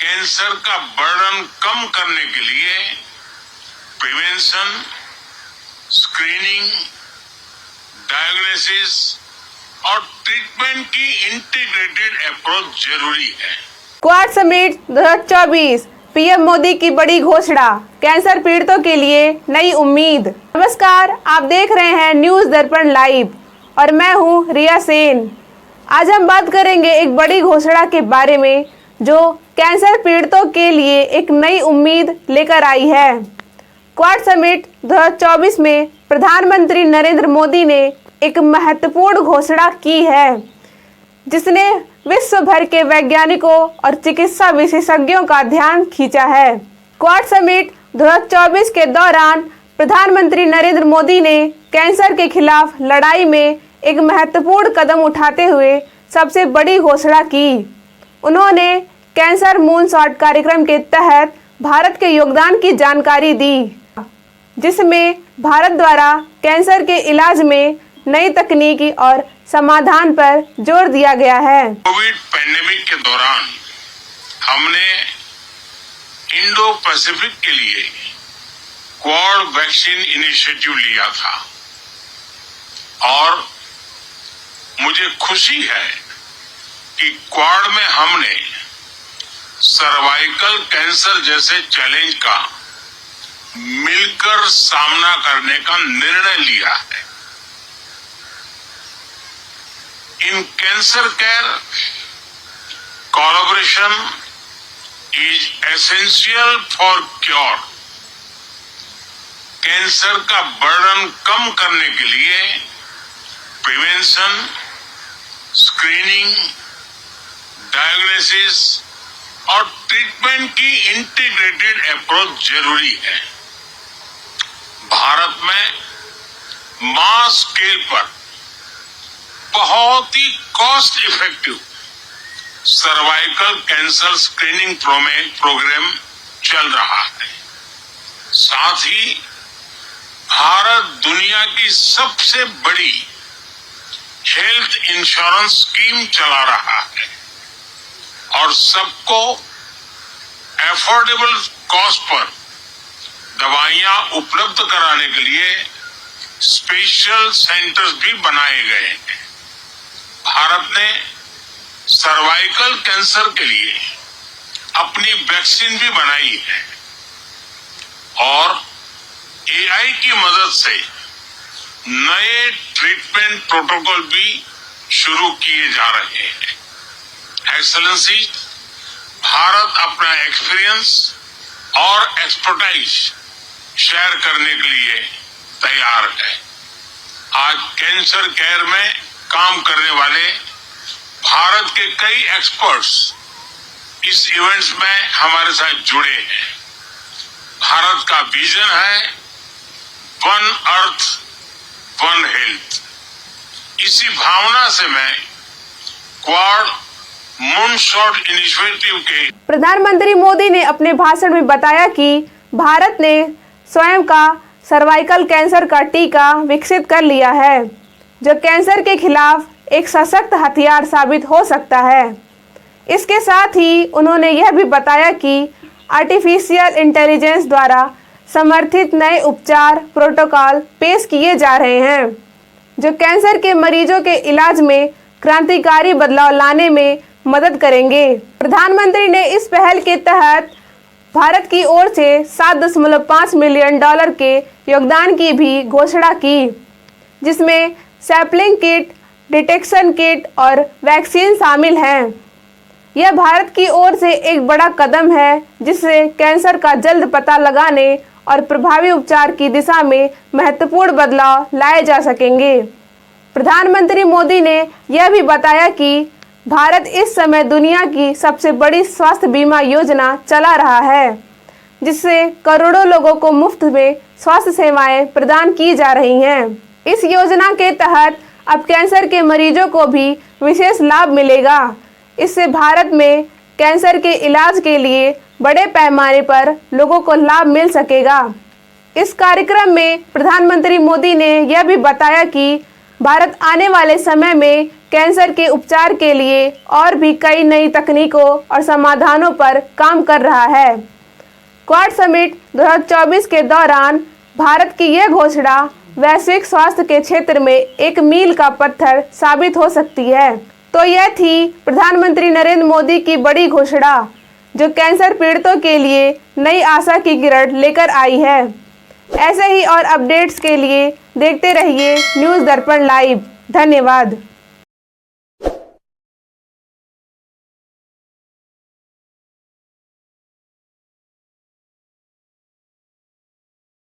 Cancer का burden कम करने के लिए प्रिवेंशन, स्क्रीनिंग, डायग्नोसिस और ट्रीटमेंट की इंटीग्रेटेड अप्रोच जरूरी है। क्वाड समिट 2024 पीएम मोदी की बड़ी घोषणा, कैंसर पीड़ितों के लिए नई उम्मीद। नमस्कार, आप देख रहे हैं न्यूज दर्पण लाइव और मैं हूं रिया सेन। आज हम बात करेंगे एक बड़ी घोषणा के बारे में जो कैंसर पीड़ितों के लिए एक नई उम्मीद लेकर आई है। क्वाड समिट 2024 में प्रधानमंत्री नरेंद्र मोदी ने एक महत्वपूर्ण घोषणा की है जिसने विश्व भर के वैज्ञानिकों और चिकित्सा विशेषज्ञों का ध्यान खींचा है। क्वाड समिट 2024 के दौरान प्रधानमंत्री नरेंद्र मोदी ने कैंसर के खिलाफ लड़ाई में एक महत्वपूर्ण कदम उठाते हुए सबसे बड़ी घोषणा की। उन्होंने कैंसर मूनशॉट कार्यक्रम के तहत भारत के योगदान की जानकारी दी, जिसमें भारत द्वारा कैंसर के इलाज में नई तकनीकी और समाधान पर जोर दिया गया है। कोविड पैंडेमिक के दौरान हमने इंडो पैसिफिक के लिए क्वाड वैक्सीन इनिशिएटिव लिया था और मुझे खुशी है कि क्वाड में हमने सर्वाइकल कैंसर जैसे चैलेंज का मिलकर सामना करने का निर्णय लिया है। In cancer care, collaboration is essential for cure. Cancer का बर्डन कम करने के लिए प्रिवेंशन, स्क्रीनिंग, डायग्नोसिस और ट्रीटमेंट की इंटीग्रेटेड अप्रोच जरूरी है। भारत में मास स्केल पर बहुत ही cost effective cervical cancer screening programme चल रहा है। साथ ही भारत दुनिया की सबसे बड़ी हेल्थ इंश्योरेंस स्कीम चला रहा है और सबको एफोर्डेबल कॉस्ट पर दवाइयां उपलब्ध कराने के लिए स्पेशल सेंटर्स भी बनाए गए हैं। भारत ने सर्वाइकल कैंसर के लिए अपनी वैक्सीन भी बनाई है और एआई की मदद से नए ट्रीटमेंट प्रोटोकॉल भी शुरू किए जा रहे हैं। एक्सेलेंसी, भारत अपना एक्सपीरियंस और एक्सपर्टाइज शेयर करने के लिए तैयार है। आज कैंसर केयर में काम करने वाले भारत के कई एक्सपर्ट्स इस इवेंट्स में हमारे साथ जुड़े हैं। भारत का विजन है वन अर्थ वन हेल्थ। इसी भावना से मैं क्वाड मूनशॉट इनिशिएटिव के प्रधानमंत्री मोदी ने अपने भाषण में बताया कि भारत ने स्वयं का सर्वाइकल कैंसर का टीका विकसित कर लिया है जो कैंसर के खिलाफ एक सशक्त हथियार साबित हो सकता है। इसके साथ ही उन्होंने यह भी बताया कि आर्टिफिशियल इंटेलिजेंस द्वारा समर्थित नए उपचार प्रोटोकॉल पेश किए जा रहे हैं जो कैंसर के मरीजों के इलाज में क्रांतिकारी बदलाव लाने में मदद करेंगे। प्रधानमंत्री ने इस पहल के तहत भारत की ओर से $7.5 मिलियन के योगदान की भी घोषणा की, जिसमें सैंपलिंग किट, डिटेक्शन किट और वैक्सीन शामिल हैं। यह भारत की ओर से एक बड़ा कदम है जिससे कैंसर का जल्द पता लगाने और प्रभावी उपचार की दिशा में महत्वपूर्ण बदलाव लाए जा सकेंगे। प्रधानमंत्री मोदी ने यह भी बताया कि भारत इस समय दुनिया की सबसे बड़ी स्वास्थ्य बीमा योजना चला रहा है, जिससे करोड़ों लोगों को मुफ्त में स्वास्थ्य सेवाएं प्रदान की जा रही हैं। इस योजना के तहत अब कैंसर के मरीजों को भी विशेष लाभ मिलेगा। इससे भारत में कैंसर के इलाज के लिए बड़े पैमाने पर लोगों को लाभ मिल सकेगा। इस कार्यक्रम में प्रधानमंत्री मोदी ने यह भी बताया कि भारत आने वाले समय में कैंसर के उपचार के लिए और भी कई नई तकनीकों और समाधानों पर काम कर रहा है। क्वाड समिट 2024 के दौरान भारत की यह घोषणा वैश्विक स्वास्थ्य के क्षेत्र में एक मील का पत्थर साबित हो सकती है। तो यह थी प्रधानमंत्री नरेंद्र मोदी की बड़ी घोषणा, जो कैंसर पीड़ितों के लिए नई आशा की किरण लेकर आई है। ऐसे ही और अपडेट्स के लिए देखते रहिए न्यूज़ दर्पण लाइव। धन्यवाद।